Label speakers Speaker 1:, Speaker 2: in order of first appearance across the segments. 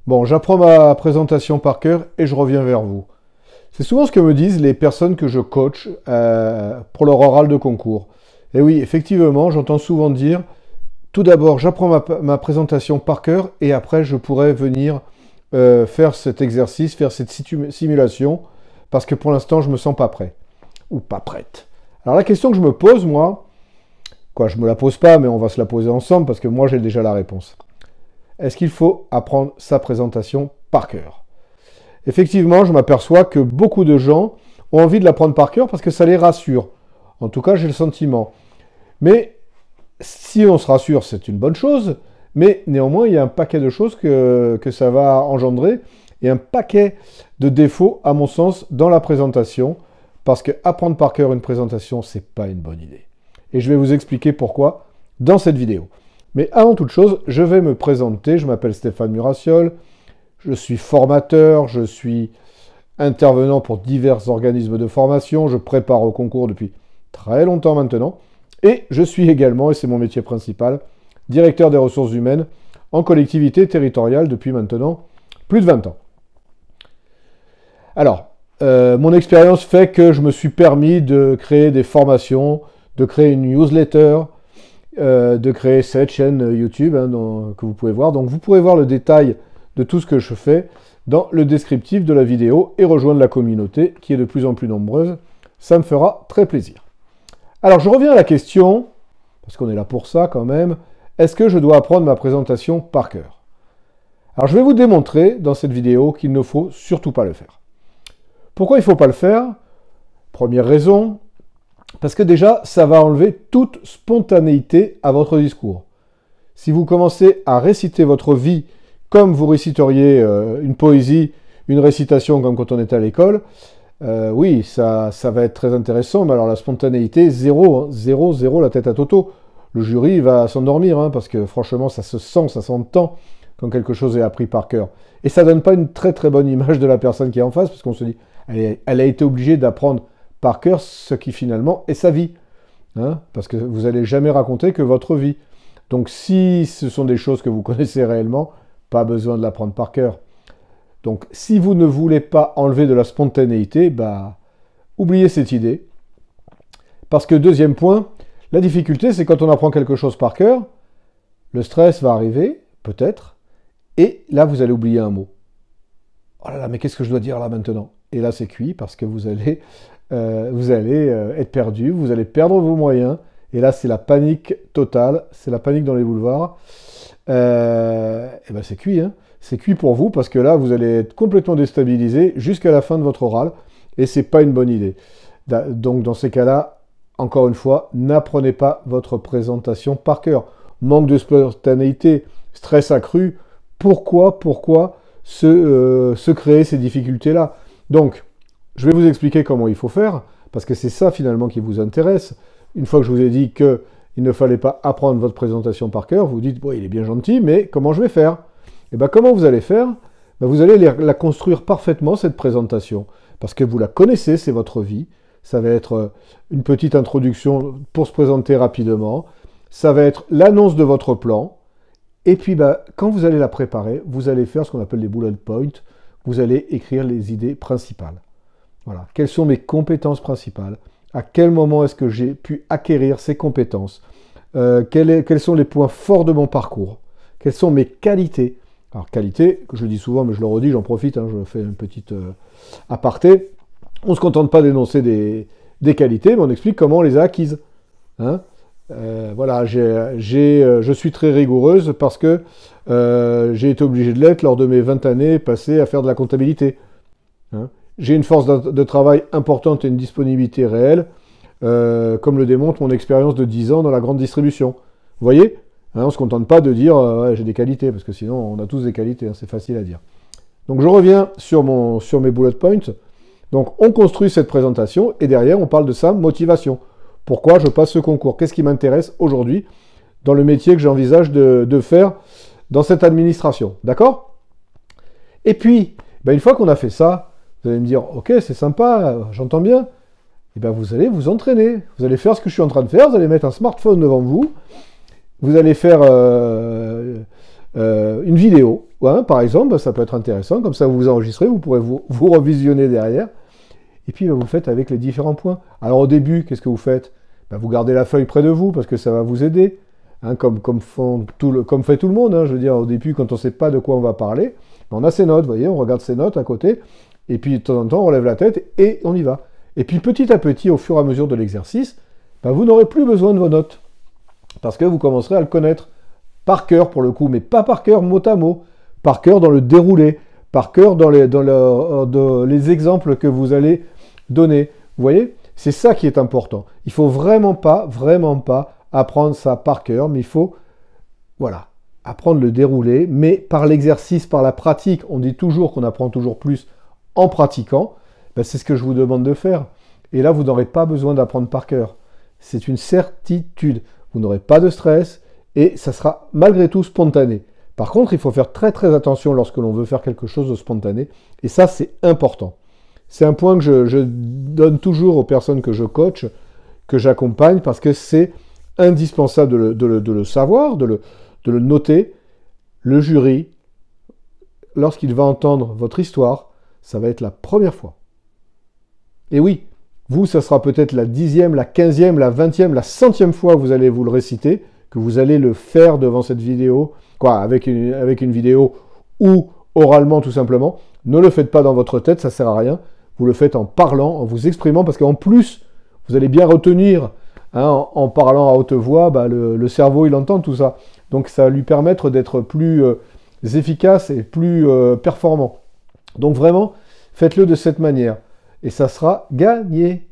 Speaker 1: Bon, j'apprends ma présentation par cœur et je reviens vers vous. C'est souvent ce que me disent les personnes que je coach pour leur oral de concours. Et oui, effectivement, j'entends souvent dire, tout d'abord, j'apprends ma présentation par cœur et après, je pourrais venir faire cet exercice, faire cette simulation, parce que pour l'instant, je ne me sens pas prêt ou pas prête. Alors la question que je me pose, moi, quoi, je ne me la pose pas, mais on va se la poser ensemble parce que moi, j'ai déjà la réponse. Est-ce qu'il faut apprendre sa présentation par cœur? Effectivement, je m'aperçois que beaucoup de gens ont envie de l'apprendre par cœur parce que ça les rassure. En tout cas, j'ai le sentiment. Mais si on se rassure, c'est une bonne chose. Mais néanmoins, il y a un paquet de choses que ça va engendrer et un paquet de défauts, à mon sens, dans la présentation. Parce que apprendre par cœur une présentation, c'est pas une bonne idée. Et je vais vous expliquer pourquoi dans cette vidéo. Mais avant toute chose, je vais me présenter. Je m'appelle Stéphane Murassiol. Je suis formateur, je suis intervenant pour divers organismes de formation. Je prépare au concours depuis très longtemps maintenant. Et je suis également, et c'est mon métier principal, directeur des ressources humaines en collectivité territoriale depuis maintenant plus de 20 ans. Alors, mon expérience fait que je me suis permis de créer des formations, de créer une newsletter, de créer cette chaîne YouTube que vous pouvez voir. Donc vous pourrez voir le détail de tout ce que je fais dans le descriptif de la vidéo et rejoindre la communauté qui est de plus en plus nombreuse. Ça me fera très plaisir. Alors je reviens à la question, parce qu'on est là pour ça quand même, est-ce que je dois apprendre ma présentation par cœur? Alors je vais vous démontrer dans cette vidéo qu'il ne faut surtout pas le faire. Pourquoi il ne faut pas le faire? Première raison, parce que déjà, ça va enlever toute spontanéité à votre discours. Si vous commencez à réciter votre vie comme vous réciteriez une poésie, une récitation comme quand on était à l'école, oui, ça va être très intéressant, mais alors la spontanéité, zéro, zéro, zéro, la tête à Toto. Le jury va s'endormir, parce que franchement, ça se sent, ça s'entend quand quelque chose est appris par cœur. Et ça ne donne pas une très très bonne image de la personne qui est en face, parce qu'on se dit, elle a été obligée d'apprendre par cœur ce qui finalement est sa vie. Parce que vous n'allez jamais raconter que votre vie. Donc si ce sont des choses que vous connaissez réellement, pas besoin de l'apprendre par cœur. Donc si vous ne voulez pas enlever de la spontanéité, oubliez cette idée. Parce que deuxième point, la difficulté c'est quand on apprend quelque chose par cœur, le stress va arriver, peut-être, et là vous allez oublier un mot. Oh là là, mais qu'est-ce que je dois dire là maintenant? Et là c'est cuit parce que vous allez être perdu, vous allez perdre vos moyens, et là c'est la panique totale, c'est la panique dans les boulevards. Et c'est cuit, c'est cuit pour vous, parce que là vous allez être complètement déstabilisé jusqu'à la fin de votre oral, et c'est pas une bonne idée. Donc dans ces cas-là, encore une fois, n'apprenez pas votre présentation par cœur. Manque de spontanéité, stress accru, pourquoi se créer ces difficultés-là? Donc, je vais vous expliquer comment il faut faire, parce que c'est ça finalement qui vous intéresse. Une fois que je vous ai dit qu'il ne fallait pas apprendre votre présentation par cœur, vous dites, bon, il est bien gentil, mais comment je vais faire? Et comment vous allez faire? Vous allez la construire parfaitement, cette présentation, parce que vous la connaissez, c'est votre vie. Ça va être une petite introduction pour se présenter rapidement. Ça va être l'annonce de votre plan. Et puis, quand vous allez la préparer, vous allez faire ce qu'on appelle les bullet points. Vous allez écrire les idées principales. Voilà. Quelles sont mes compétences principales? À quel moment est-ce que j'ai pu acquérir ces compétences? Quels sont les points forts de mon parcours? Quelles sont mes qualités? Alors, qualité, je le dis souvent, mais je le redis, j'en profite, je fais une petite aparté. On ne se contente pas d'énoncer des qualités, mais on explique comment on les a acquises. Voilà, je suis très rigoureuse parce que j'ai été obligé de l'être lors de mes 20 années passées à faire de la comptabilité. J'ai une force de travail importante et une disponibilité réelle, comme le démontre mon expérience de 10 ans dans la grande distribution. Vous voyez, on ne se contente pas de dire ouais, j'ai des qualités, parce que sinon on a tous des qualités, c'est facile à dire. Donc je reviens sur mes bullet points. Donc on construit cette présentation et derrière on parle de sa motivation. Pourquoi je passe ce concours? Qu'est-ce qui m'intéresse aujourd'hui dans le métier que j'envisage de faire dans cette administration? D'accord? Et puis, une fois qu'on a fait ça, vous allez me dire, ok, c'est sympa, j'entends bien. Et vous allez vous entraîner. Vous allez faire ce que je suis en train de faire. Vous allez mettre un smartphone devant vous. Vous allez faire une vidéo, ouais, par exemple, ça peut être intéressant, comme ça vous vous enregistrez, vous pourrez vous revisionner derrière, et puis vous le faites avec les différents points. Alors au début, qu'est-ce que vous faites? Vous gardez la feuille près de vous, parce que ça va vous aider, hein, comme fait tout le monde, hein, je veux dire, au début, quand on ne sait pas de quoi on va parler, on a ses notes, vous voyez, on regarde ses notes à côté, et puis de temps en temps, on lève la tête, et on y va. Et puis petit à petit, au fur et à mesure de l'exercice, vous n'aurez plus besoin de vos notes, parce que vous commencerez à le connaître par cœur pour le coup, mais pas par cœur mot à mot, par cœur dans le déroulé, par cœur dans les exemples que vous allez donner. Vous voyez, c'est ça qui est important. Il faut vraiment pas apprendre ça par cœur, mais il faut, voilà, apprendre le déroulé, mais par l'exercice, par la pratique. On dit toujours qu'on apprend toujours plus en pratiquant. C'est ce que je vous demande de faire. Et là, vous n'aurez pas besoin d'apprendre par cœur. C'est une certitude. Vous n'aurez pas de stress et ça sera malgré tout spontané. Par contre, il faut faire très très attention lorsque l'on veut faire quelque chose de spontané. Et ça, c'est important. C'est un point que je donne toujours aux personnes que je coach, que j'accompagne, parce que c'est indispensable de le savoir, de le noter. Le jury, lorsqu'il va entendre votre histoire, ça va être la première fois. Et oui, vous, ça sera peut-être la 10e, la 15e, la 20e, la 100e fois que vous allez vous le réciter, que vous allez le faire devant cette vidéo, avec une vidéo ou oralement tout simplement. Ne le faites pas dans votre tête, ça ne sert à rien. Vous le faites en parlant, en vous exprimant, parce qu'en plus, vous allez bien retenir, hein, en parlant à haute voix, le cerveau, il entend tout ça. Donc ça va lui permettre d'être plus efficace et plus performant. Donc vraiment, faites-le de cette manière. Et ça sera gagné.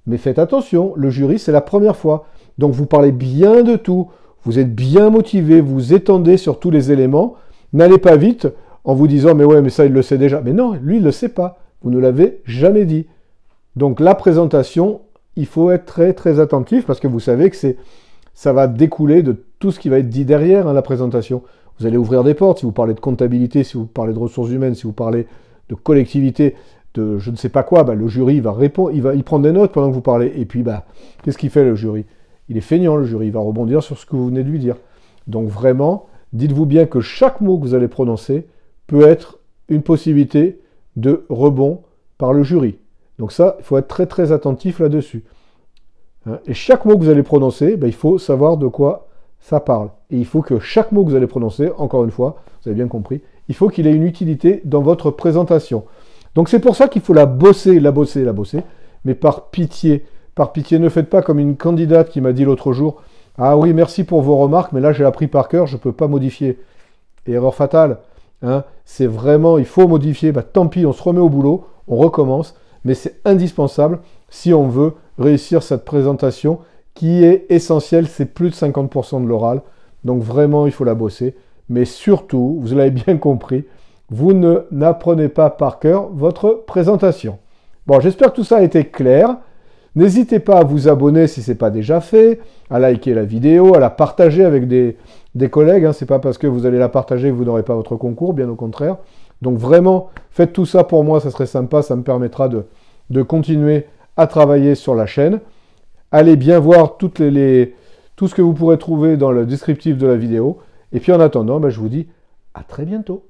Speaker 1: Mais faites attention, le jury, c'est la première fois. Donc vous parlez bien de tout, vous êtes bien motivé, vous étendez sur tous les éléments. N'allez pas vite en vous disant « mais ouais, mais ça, il le sait déjà ». Mais non, lui, il ne le sait pas. Vous ne l'avez jamais dit. Donc la présentation, il faut être très très attentif parce que vous savez que ça va découler de tout ce qui va être dit derrière, hein, la présentation. Vous allez ouvrir des portes si vous parlez de comptabilité, si vous parlez de ressources humaines, si vous parlez de collectivité, de je ne sais pas quoi, le jury va répondre, il prend des notes pendant que vous parlez. Et puis, qu'est-ce qu'il fait le jury? Il est feignant, le jury, il va rebondir sur ce que vous venez de lui dire. Donc vraiment, dites-vous bien que chaque mot que vous allez prononcer peut être une possibilité de rebond par le jury. Donc ça, il faut être très très attentif là-dessus. Et chaque mot que vous allez prononcer, il faut savoir de quoi ça parle. Et il faut que chaque mot que vous allez prononcer, encore une fois, vous avez bien compris, il faut qu'il ait une utilité dans votre présentation. Donc c'est pour ça qu'il faut la bosser, mais par pitié, ne faites pas comme une candidate qui m'a dit l'autre jour, « Ah oui, merci pour vos remarques, mais là j'ai appris par cœur, je ne peux pas modifier. » Erreur fatale, hein, c'est vraiment, il faut modifier, tant pis, on se remet au boulot, on recommence, mais c'est indispensable si on veut réussir cette présentation qui est essentielle, c'est plus de 50% de l'oral, donc vraiment il faut la bosser, mais surtout, vous l'avez bien compris, vous n'apprenez pas par cœur votre présentation. Bon, j'espère que tout ça a été clair. N'hésitez pas à vous abonner si ce n'est pas déjà fait, à liker la vidéo, à la partager avec des collègues. Hein. Ce n'est pas parce que vous allez la partager que vous n'aurez pas votre concours, bien au contraire. Donc vraiment, faites tout ça pour moi, ça serait sympa, ça me permettra de continuer à travailler sur la chaîne. Allez bien voir tout ce que vous pourrez trouver dans le descriptif de la vidéo. Et puis en attendant, je vous dis à très bientôt.